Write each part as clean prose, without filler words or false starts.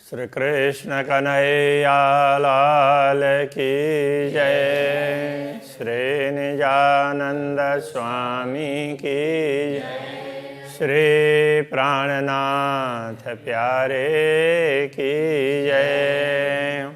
श्री कृष्ण कन्हैया लाल की जय। श्री निजानंद स्वामी की जय। श्री प्राणनाथ प्यारे की जय।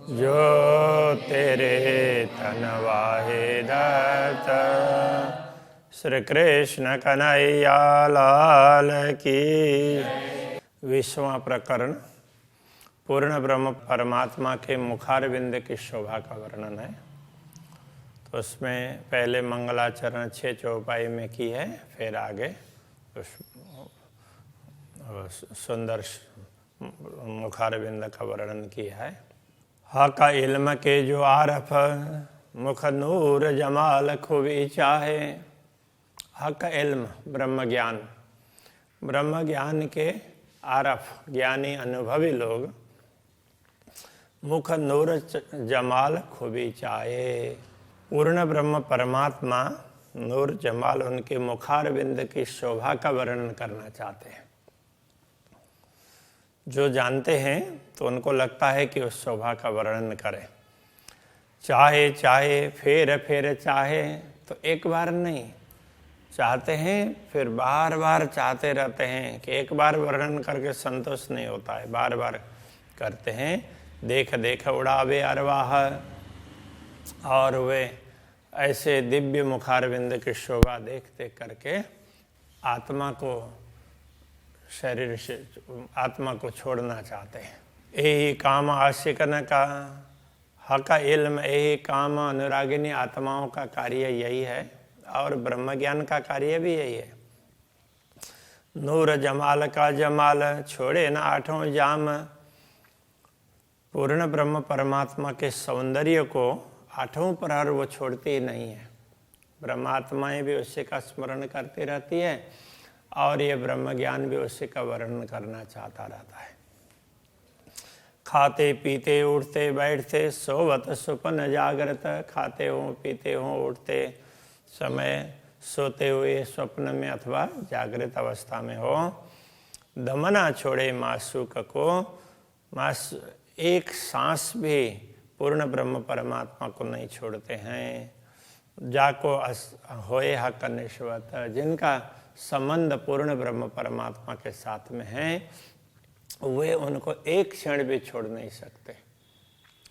जो तेरे तन वाहे दाता। श्री कृष्ण कन्हैया लाल की। 20वां प्रकरण पूर्ण ब्रह्म परमात्मा के मुखारविंद की शोभा का वर्णन है। तो उसमें पहले मंगलाचरण 6 चौपाई में की है, फिर आगे सुंदर मुखारविंद का वर्णन किया है। का इल्म के जो आरफ मुख नूर जमाल खूबी चाहे। का इल्म ब्रह्म ज्ञान, ब्रह्म ज्ञान के आरफ ज्ञानी अनुभवी लोग मुख नूर जमाल खूबी चाहे। पूर्ण ब्रह्म परमात्मा नूर जमाल उनके मुखारविंद की शोभा का वर्णन करना चाहते हैं। जो जानते हैं तो उनको लगता है कि उस शोभा का वर्णन करें। चाहे चाहे फिर फिर चाहे, तो एक बार नहीं चाहते हैं, फिर बार बार चाहते रहते हैं कि एक बार वर्णन करके संतोष नहीं होता है, बार बार करते हैं। देख देख उड़ावे अरवाह, और वे ऐसे दिव्य मुखारविंद की शोभा देख देख करके आत्मा को शरीर से आत्मा को छोड़ना चाहते हैं। यही काम आशिकन का हका इल्म, यही काम अनुरागिनी आत्माओं का कार्य यही है, और ब्रह्म ज्ञान का कार्य भी यही है। नूर जमाल का जमाल छोड़े न आठों जाम। पूर्ण ब्रह्म परमात्मा के सौंदर्य को आठों प्रहर वो छोड़ती ही नहीं है। ब्रह्मात्माएं भी उसी का स्मरण करती रहती है, और ये ब्रह्म ज्ञान भी उसी का वर्णन करना चाहता रहता है। खाते पीते उठते बैठते सोवत सुपन जागृत। खाते हो पीते हो उठते समय, सोते हुए स्वप्न में अथवा जागृत अवस्था में हो। दमना छोड़े मासूक को, मास एक सांस भी पूर्ण ब्रह्म परमात्मा को नहीं छोड़ते हैं। जाको होए हक निश्वत, जिनका संबंध पूर्ण ब्रह्म परमात्मा के साथ में है, वे उनको एक क्षण भी छोड़ नहीं सकते।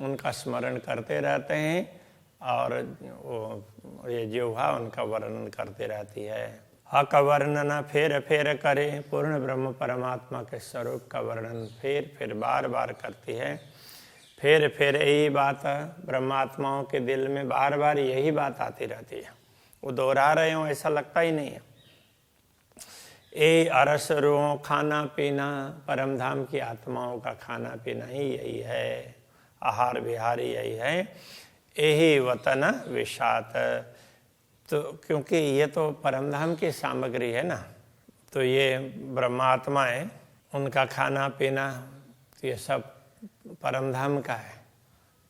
उनका स्मरण करते रहते हैं, और वो ये जिह्वा उनका वर्णन करती रहती है। हक वर्णन फेर फेर करे, पूर्ण ब्रह्म परमात्मा के स्वरूप का वर्णन फिर बार बार करती है। फिर यही बात ब्रह्मात्माओं के दिल में बार बार यही बात आती रहती है। वो दोहरा रहे हो ऐसा लगता ही नहीं है। ए अरस रो खाना पीना, परमधाम की आत्माओं का खाना पीना ही यही है, आहार विहार यही है। यही वतन विषात, तो क्योंकि ये तो परमधाम की सामग्री है ना, तो ये ब्रह्मात्माएं उनका खाना पीना ये सब परमधाम का है,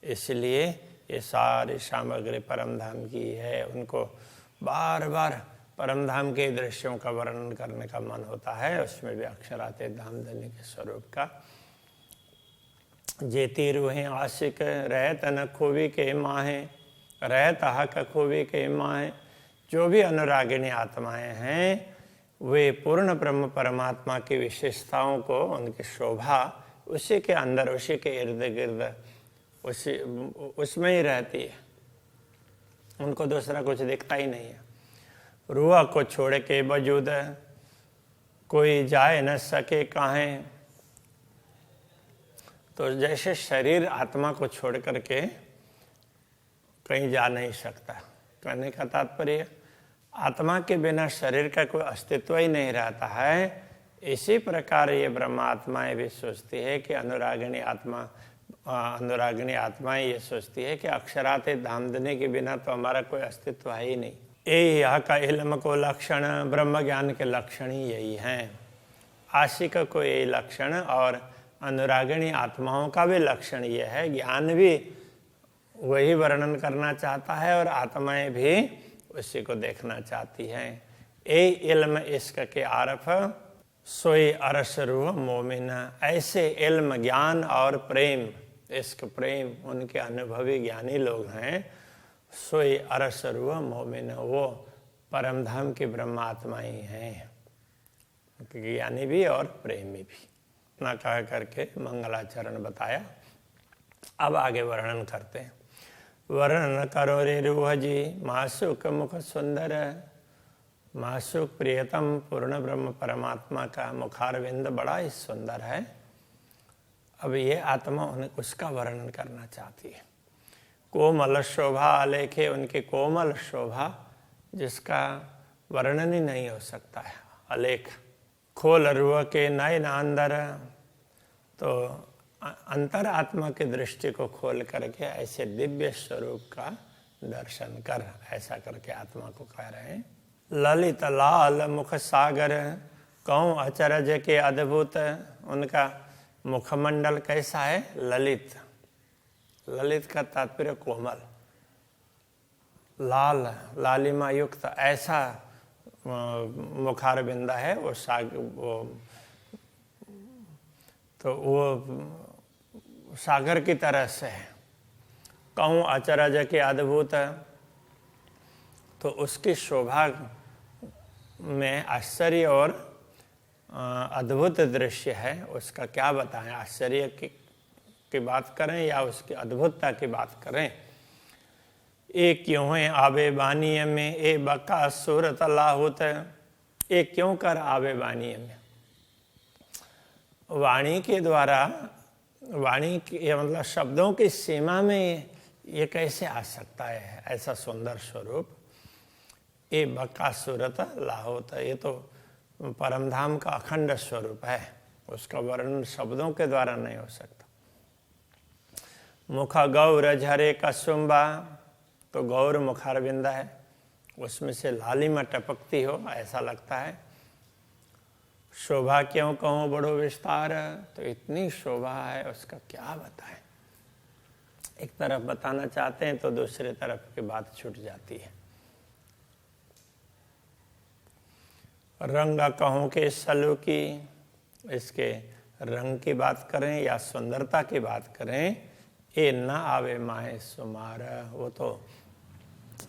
इसलिए ये सारी सामग्री परमधाम की है। उनको बार बार परमधाम के दृश्यों का वर्णन करने का मन होता है। उसमें भी अक्षराते धामधनी के स्वरूप का। जेती रूहें आशिक रहत न खूबी के माहे, रहत हक खूबी के माहे। जो भी अनुरागिणी आत्माएं हैं, वे पूर्ण ब्रह्म परमात्मा की विशेषताओं को, उनकी शोभा उसी के अंदर, उसी के इर्द गिर्द, उसमें ही रहती है। उनको दूसरा कुछ दिखता ही नहीं है। रूह को छोड़ के वजूद कोई जाए न सके काहे। तो जैसे शरीर आत्मा को छोड़ करके कहीं जा नहीं सकता, कहने का तात्पर्य आत्मा के बिना शरीर का कोई अस्तित्व ही नहीं रहता है। इसी प्रकार ये ब्रह्मात्माएं भी सोचती है कि अनुरागिणी आत्माएं ये सोचती है कि अक्षराते धामधनी के बिना तो हमारा कोई अस्तित्व है ही नहीं। यह का इल्म को लक्षण, ब्रह्म ज्ञान के लक्षण ही यही हैं। आशिक को यही लक्षण, और अनुरागिणी आत्माओं का भी लक्षण यह है, ज्ञान भी वही वर्णन करना चाहता है और आत्माएं भी उसी को देखना चाहती हैं। ए इल्म इश्क के आरफ सोई अरस रूह मोमिन, ऐसे इल्म ज्ञान और प्रेम, इश्क प्रेम उनके अनुभवी ज्ञानी लोग हैं। सोई अरस रूह मोमिन, वो परम धाम की ब्रह्मात्मा ही हैं, ज्ञानी भी और प्रेमी भी। इतना कह करके मंगलाचरण बताया। अब आगे वर्णन करते हैं। वर्णन करो रे रूह जी मासुक मुख सुंदर, मासुक प्रियतम पूर्ण ब्रह्म परमात्मा का मुखारविंद बड़ा ही सुंदर है। अब ये आत्मा उन्हें उसका वर्णन करना चाहती है। कोमल शोभा आलेखे, उनकी कोमल शोभा जिसका वर्णन ही नहीं हो सकता है, अलेख। खोल रूह के नयन अंदर, तो अंतर आत्मा की दृष्टि को खोल करके ऐसे दिव्य स्वरूप का दर्शन कर, ऐसा करके आत्मा को कह रहे हैं। ललित लाल मुख सागर, कौं अचरज के अद्भुत, उनका मुखमंडल कैसा है? ललित। ललित का तात्पर्य कोमल, लाल लालिमा युक्त ऐसा मुखारबिंदा है वो सागर की तरह से है। कहूँ अचरज के अद्भुत, तो उसकी शोभा में आश्चर्य और अद्भुत दृश्य है। उसका क्या बताएं, आश्चर्य की बात करें या उसकी अद्भुतता की बात करें। ए क्यों है आबे बानीय में, ए बका सूरत लाहुत, ए क्यों कर आबे बानीय में, वाणी के द्वारा, वाणी के मतलब शब्दों की सीमा में ये कैसे आ सकता है ऐसा सुंदर स्वरूप। ए बका सूरत लाहुत, ये तो परमधाम का अखंड स्वरूप है, उसका वर्णन शब्दों के द्वारा नहीं हो सकता। मुख गौर झरे कसुम्बा, तो गौर मुखारबिंदा है, उसमें से लालिमा टपकती हो ऐसा लगता है। शोभा क्यों कहूँ बड़ो विस्तार, तो इतनी शोभा है उसका क्या बताएं। एक तरफ बताना चाहते हैं तो दूसरे तरफ की बात छूट जाती है। रंग कहूँ के सलू की, इसके रंग की बात करें या सुंदरता की बात करें। ए न आवे माए सुमार, वो तो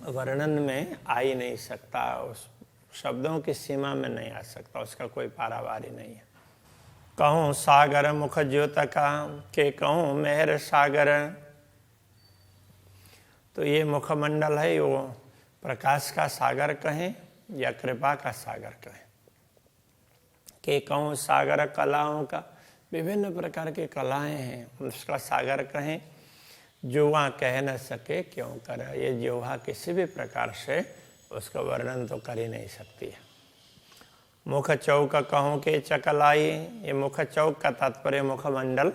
वर्णन में आ ही नहीं सकता, उस शब्दों की सीमा में नहीं आ सकता, उसका कोई पारावार ही नहीं है। कहूँ सागर मुख ज्योत का, के कहूँ मेहर सागर, तो ये मुखमंडल है, वो प्रकाश का सागर कहें या कृपा का सागर कहें। के कहूँ सागर कलाओं का, विभिन्न प्रकार की कलाएं हैं, उसका सागर कहें। जुआ कह न सके क्यों कर, ये जुआ किसी भी प्रकार से उसका वर्णन तो कर ही नहीं सकती है। मुख चौक कहूँ के चकलाई, ये मुख चौक का तात्पर्य मुखमंडल,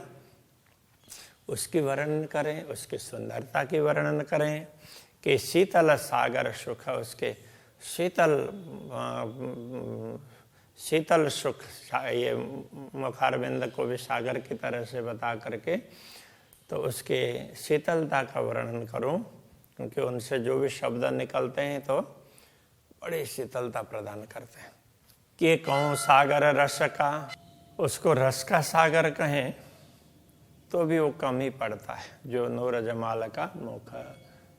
उसकी वर्णन करें, उसकी सुंदरता की वर्णन करें। कि शीतल सागर सुख, उसके शीतल सुख, ये मुखारबिंद को भी सागर की तरह से बता करके तो उसके शीतलता का वर्णन करूं, क्योंकि उनसे जो भी शब्द निकलते हैं तो बड़ी शीतलता प्रदान करते हैं। कि कहूँ सागर रस का, उसको रस का सागर कहें तो भी वो कम ही पड़ता है। जो नूर जमाल का मुख,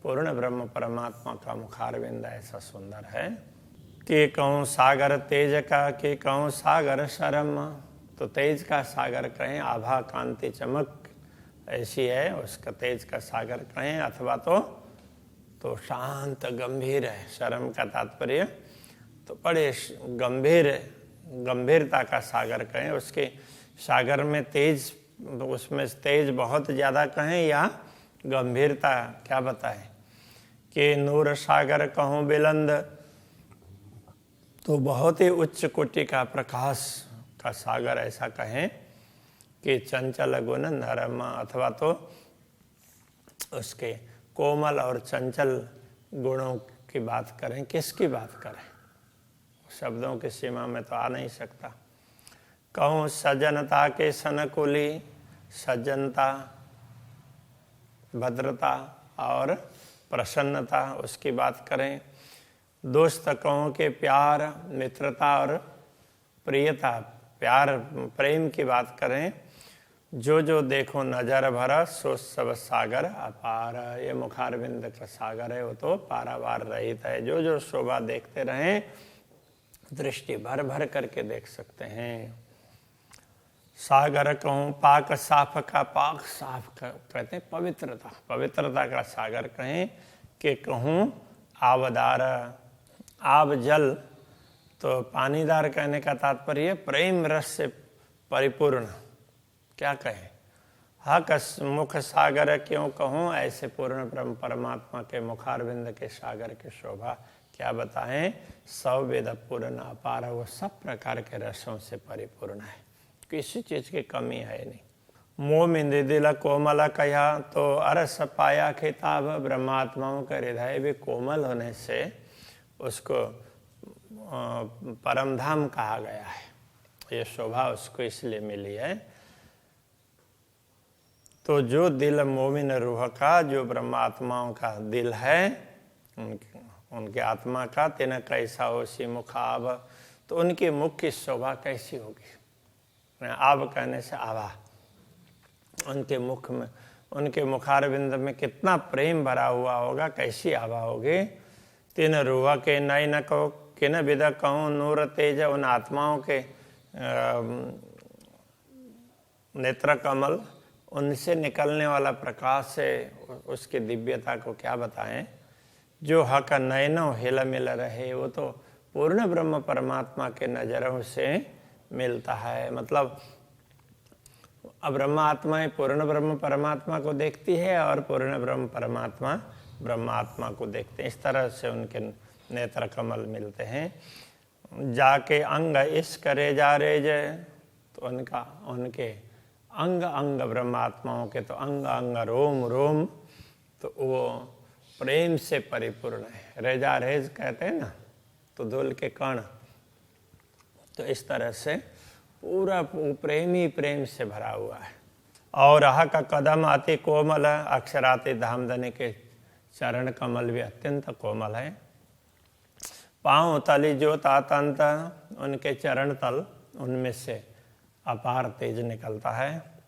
पूर्ण ब्रह्म परमात्मा का मुखारविंद ऐसा सुंदर है। कि कहूँ सागर तेज का, कि कहूँ सागर शर्म, तो तेज का सागर कहें, आभा कांति चमक ऐसी है उसका तेज का सागर कहें, अथवा तो शांत गंभीर है। शर्म का तात्पर्य तो बड़े गंभीरता का सागर कहें, उसके सागर में तेज, उसमें तेज बहुत ज़्यादा कहें या गंभीरता क्या बताएं। कि नूर सागर कहूँ बिलंद, तो बहुत ही उच्च कोटि का प्रकाश का सागर ऐसा कहें। कि चंचल गुण नरम, अथवा तो उसके कोमल और चंचल गुणों की बात करें। किसकी बात करें, शब्दों की सीमा में तो आ नहीं सकता। कहूँ सज्जनता के सनकुली, सज्जनता, भद्रता और प्रसन्नता उसकी बात करें। दोस्त कहूँ के प्यार, मित्रता और प्रियता, प्यार प्रेम की बात करें। जो जो देखो नजर भरा, सो सब सागर अपार। ये मुखारविंद का सागर है, वो तो पारावार रहित है। जो जो शोभा देखते रहें, दृष्टि भर भर करके देख सकते हैं। सागर कहूँ पाक साफ का, पाक साफ कहते हैं पवित्रता, पवित्रता का सागर कहें। कि कहूँ आवदार, आव जल तो पानीदार कहने का तात्पर्य प्रेम रस से परिपूर्ण। क्या कहें, हक मुख सागर क्यों कहूँ, ऐसे पूर्ण ब्रह्म परमात्मा के मुखारविंद के सागर की शोभा क्या बताएं। सब वेद पूर्ण अपार, वो सब प्रकार के रसों से परिपूर्ण है, किसी चीज की कमी है नहीं। मोमिंद दिल कोमल कया, तो अरस पाया खिताब। ब्रह्मात्माओं का हृदय भी कोमल होने से उसको परमधाम कहा गया है। ये शोभा उसको इसलिए मिली है। तो जो दिल मोमिन रूह का, जो ब्रह्मात्माओं का दिल है, उनके आत्मा का, तेना कैसा हो सी मुखाब, तो उनके मुख की शोभा कैसी होगी। आब कहने से आभा, उनके मुख में, उनके मुखारविंद में कितना प्रेम भरा हुआ होगा, कैसी आभा होगी। तीन रूह के नय न कहो, किन विद कहूँ नूर तेज, उन आत्माओं के नेत्र कमल, उनसे निकलने वाला प्रकाश से उसकी दिव्यता को क्या बताएं। जो हक नयनों हिल मिल रहे, वो तो पूर्ण ब्रह्म परमात्मा के नजरों से मिलता है। मतलब अब ब्रह्मात्माएं पूर्ण ब्रह्म परमात्मा को देखती है और पूर्ण ब्रह्म परमात्मा ब्रह्मात्मा को देखते हैं। इस तरह से उनके नेत्र कमल मिलते हैं। जाके अंग इस करे जा रे जय, तो उनके अंग अंग ब्रह्मात्माओं के तो अंग अंग रोम रोम, तो वो प्रेम से परिपूर्ण है। रेजा रेज कहते हैं ना, तो धूल के कण, तो इस तरह से पूरा प्रेम ही प्रेम से भरा हुआ है। और आह का कदम अति कोमल, अक्षराति धामधनी के चरण कमल भी अत्यंत कोमल है। पाँव तली जो तातंत, उनके चरण तल, उनमें से अपार तेज निकलता है।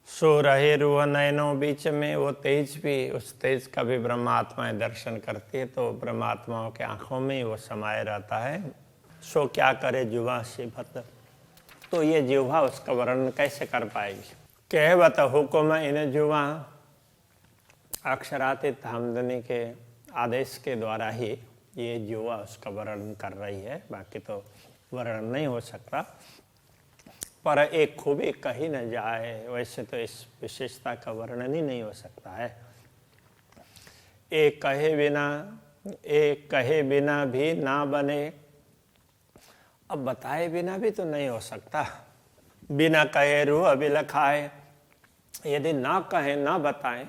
सो रहे रूह नयनों बीच में, वो तेज भी, उस तेज का भी ब्रह्मात्माएं दर्शन करती है, तो ब्रह्मात्माओं के आंखों में ही वो समाये रहता है। सो क्या करे जुबा से भत, तो ये जिह्वा उसका वर्णन कैसे कर पाएगी। कहवत हुक्म इन जुबा, अक्षरातीत धामधनी के आदेश के द्वारा ही ये जिह्वा उसका वर्णन कर रही है, बाकी तो वर्णन नहीं हो सकता। पर एक खूबी कही न जाए, वैसे तो इस विशेषता का वर्णन ही नहीं हो सकता है। एक कहे बिना भी ना बने, अब बताए बिना भी तो नहीं हो सकता। बिना कहे रूह बिलखाए, यदि ना कहे ना बताएं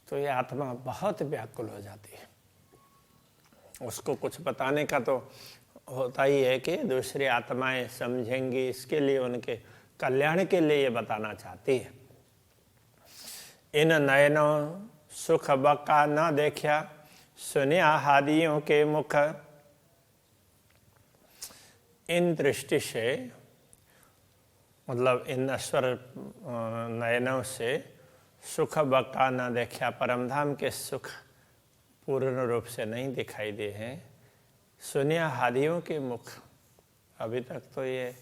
तो ये आत्मा बहुत व्याकुल हो जाती है। उसको कुछ बताने का तो होता ही है कि दूसरी आत्माएं समझेंगी, इसके लिए उनके कल्याण के लिए ये बताना चाहती है। इन नयनों सुख बका न देखा, सुनिया हादियों के मुख। इन दृष्टि से, मतलब इन नश्वर नयनों से सुख बका न देखा, परमधाम के सुख पूर्ण रूप से नहीं दिखाई दे हैं। सुनिया हादियों के मुख, अभी तक तो ये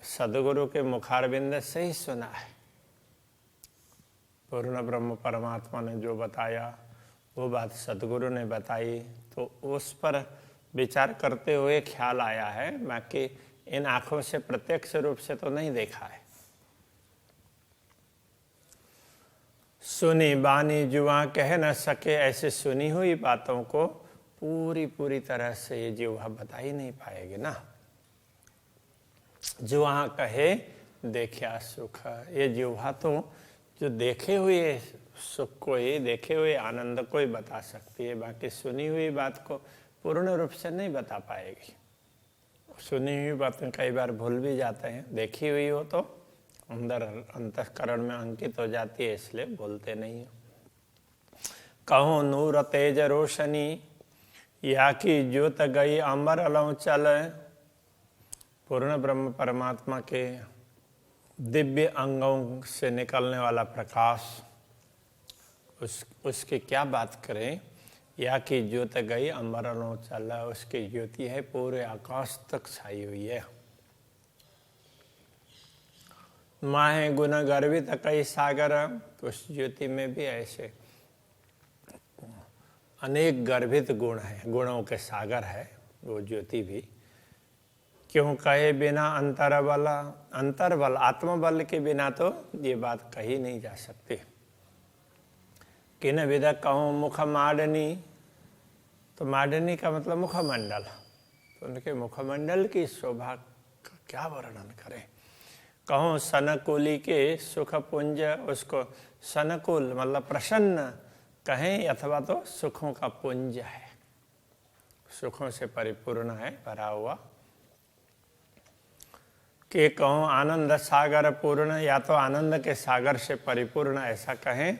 सदगुरु के मुखारविंद से ही सुना है। पूर्ण ब्रह्म परमात्मा ने जो बताया वो बात सदगुरु ने बताई, तो उस पर विचार करते हुए ख्याल आया है, बाकी इन आंखों से प्रत्यक्ष रूप से तो नहीं देखा है। सुनी बानी जुआ कह न सके, ऐसे सुनी हुई बातों को पूरी तरह से ये जिह्वा बता ही नहीं पाएगी ना। जुआ कहे देखा सुख, ये जिह्वा तो जो देखे हुए सुख को ही, देखे हुए आनंद को ही बता सकती है, बाकी सुनी हुई बात को पूर्ण रूप से नहीं बता पाएगी। सुनी हुई बातें कई बार भूल भी जाते हैं, देखी हुई हो तो अंदर अंतःकरण में अंकित हो जाती है, इसलिए बोलते नहीं हो। कहूँ नूर तेज रोशनी या की ज्योत गई अंबर अलौ चल। पूर्ण ब्रह्म परमात्मा के दिव्य अंगों से निकलने वाला प्रकाश, उसकी क्या बात करें। या की ज्योत गई अंबर अलौ चल, उसकी ज्योति है पूरे आकाश तक छाई हुई है। माहे गुण गर्वित कई सागर, उस ज्योति में भी ऐसे अनेक गर्भित गुण है, गुणों के सागर है वो ज्योति भी। क्यों कहे बिना अंतर्बल, अंतर्बल आत्मबल के बिना तो ये बात कही नहीं जा सकती। किन विद कहूँ मुख माडनी, तो माडनी का मतलब मुखमंडल, तो उनके मुखमंडल की शोभा का क्या वर्णन करें। कहूँ सनकुली के सुख पुंज, उसको सनकुल मतलब प्रसन्न कहें अथवा तो सुखों का पुंज है, सुखों से परिपूर्ण है, भरा हुआ। कि कहूँ आनंद सागर पूर्ण, या तो आनंद के सागर से परिपूर्ण ऐसा कहें।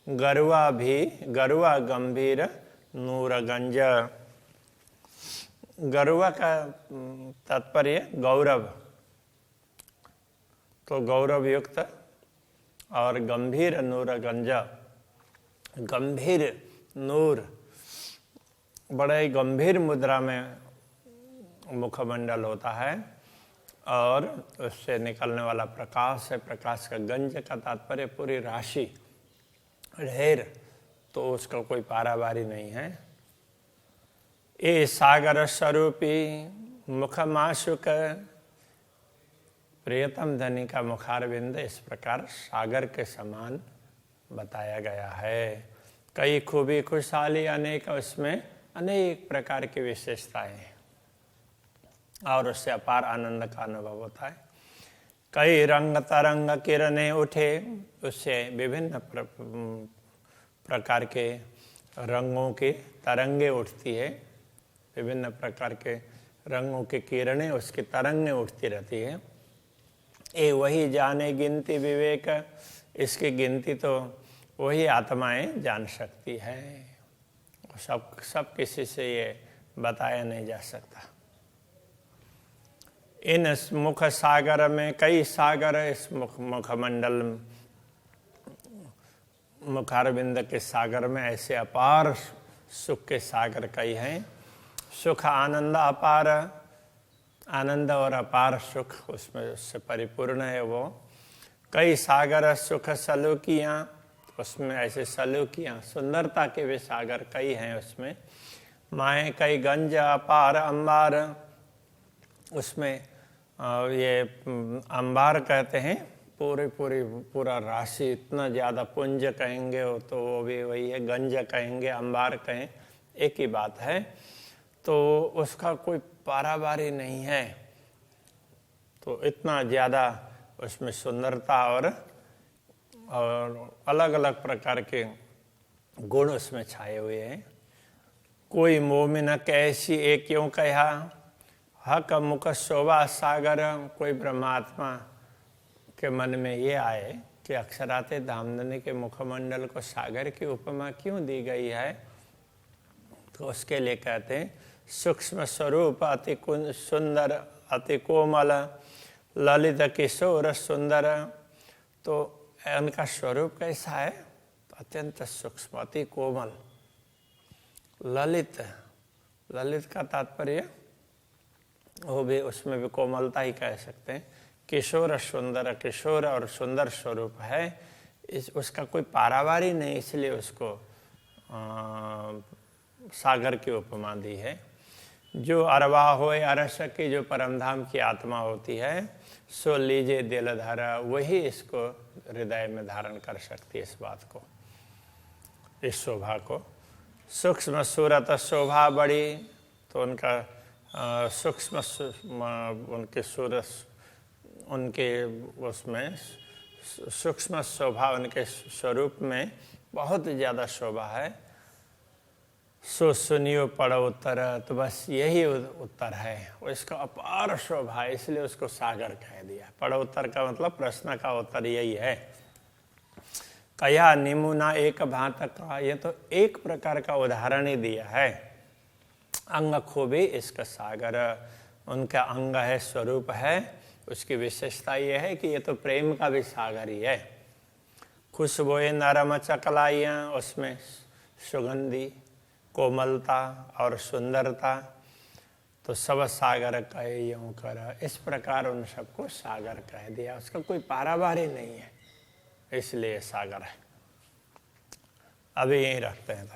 गरुआ भी, गरुआ गंभीर नूरगंज, गरुआ का तात्पर्य गौरव, तो गौरव युक्त, और गंभीर नूरगंज, गंभीर नूर, बड़े गंभीर मुद्रा में मुखमंडल होता है, और उससे निकलने वाला प्रकाश है। प्रकाश का गंज का तात्पर्य पूरी राशि, ढेर, तो उसका कोई पारावारी नहीं है। ए सागर स्वरूपी मुखमाशुक, प्रियतम धनी का मुखारविंद इस प्रकार सागर के समान बताया गया है। कई खूबी खुशहाली अनेक, उसमें अनेक प्रकार की विशेषताएं हैं और उससे अपार आनंद का अनुभव होता है। कई रंग तरंग किरणें उठे, उससे विभिन्न प्रकार के रंगों की तरंगे उठती है, विभिन्न प्रकार के रंगों की किरणें, उसकी तरंगें उठती रहती है। ए वही जाने गिनती विवेक, इसकी गिनती तो वही आत्माएं जान सकती है, सब किसी से ये बताया नहीं जा सकता। इन मुख सागर में कई सागर, इस मुखमंडल मुखारविंद के सागर में ऐसे अपार सुख के सागर कई हैं। सुख आनंद अपार, आनंद और अपार सुख उसमें उससे परिपूर्ण है वो। कई सागर सुख सलूकियाँ, उसमें ऐसे सलूकियाँ सुंदरता के भी सागर कई हैं उसमें। माए कई गंज अपार अंबार, उसमें ये अंबार कहते हैं पूरा राशि, इतना ज़्यादा पुंज कहेंगे हो तो वो भी वही है, गंज कहेंगे अंबार कहें एक ही बात है। तो उसका कोई पारावारी नहीं है, तो इतना ज़्यादा उसमें सुंदरता और अलग अलग प्रकार के गुण उसमें छाए हुए हैं। कोई मोमिन कैसी एक क्यों कहा, हक मुख शोभा सागर। कोई ब्रह्मात्मा के मन में ये आए कि अक्षराते धामधनी के मुखमंडल को सागर की उपमा क्यों दी गई है, तो उसके लिए कहते हैं सूक्ष्म स्वरूप अति सुंदर अति कोमल ललित किशोर सुंदर। तो उनका स्वरूप कैसा है, अत्यंत सूक्ष्म अति कोमल, ललित, ललित का तात्पर्य वो भी, उसमें भी कोमलता ही कह सकते हैं। किशोर सुंदर, किशोर और सुंदर स्वरूप है, उसका कोई पारावारी नहीं, इसलिए उसको सागर की उपमा दी है। जो अरवा होए अरस की, जो परमधाम की आत्मा होती है, सो लीजे दिल धारा, वही इसको हृदय में धारण कर सकती है इस बात को, इस शोभा को। सूक्ष्म सूरत शोभा बड़ी, तो उनका सूक्ष्म उनके सूरत, उनके उसमें सूक्ष्म शोभा, उनके स्वरूप में बहुत ज़्यादा शोभा है। सो सुनियो पढ़ो उत्तर, तो बस यही उत्तर है। और इसका अपार शोभा है, इसलिए उसको सागर कह दिया। पढ़ो उत्तर का मतलब प्रश्न का उत्तर यही है। कया निमुना एक भांत का, ये तो एक प्रकार का उदाहरण ही दिया है। अंग खूबी इसका सागर, उनका अंग है, स्वरूप है, उसकी विशेषता ये है कि ये तो प्रेम का भी सागर ही है। खुशबुएं नरम चकलाइयाँ, उसमें सुगंधी, कोमलता और सुंदरता, तो सब सागर कहे यूं कर, इस प्रकार उन सबको सागर कह दिया। उसका कोई पारावार नहीं है, इसलिए सागर है। अभी यहीं रखते हैं। तो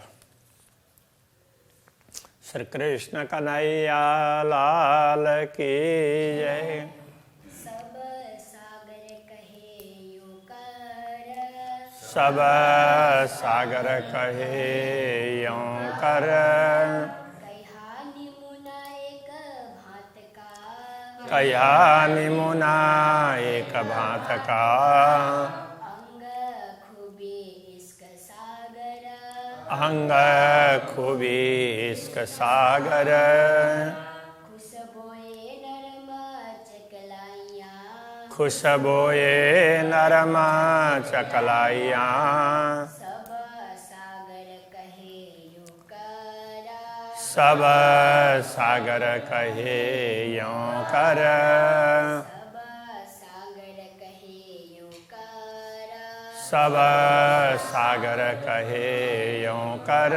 श्री कृष्ण कन्हैया लाल की जय। सब सागर कहे यूं कर, सब सागर कहे यूं कर, कहा निमुना एक भांत का, कया निमुना एक भांत का, अंग खूबी इसका सागर, अंग खूबी इसका सागर, खुशबोए नरम चकलाइयाँ, खुशबोए नरम चकलाइयाँ, सब सागर कहे यूं कर, सब सागर कहे यूं कर, सब सागर कहे यूं कर, सब सागर कहे यूं कर,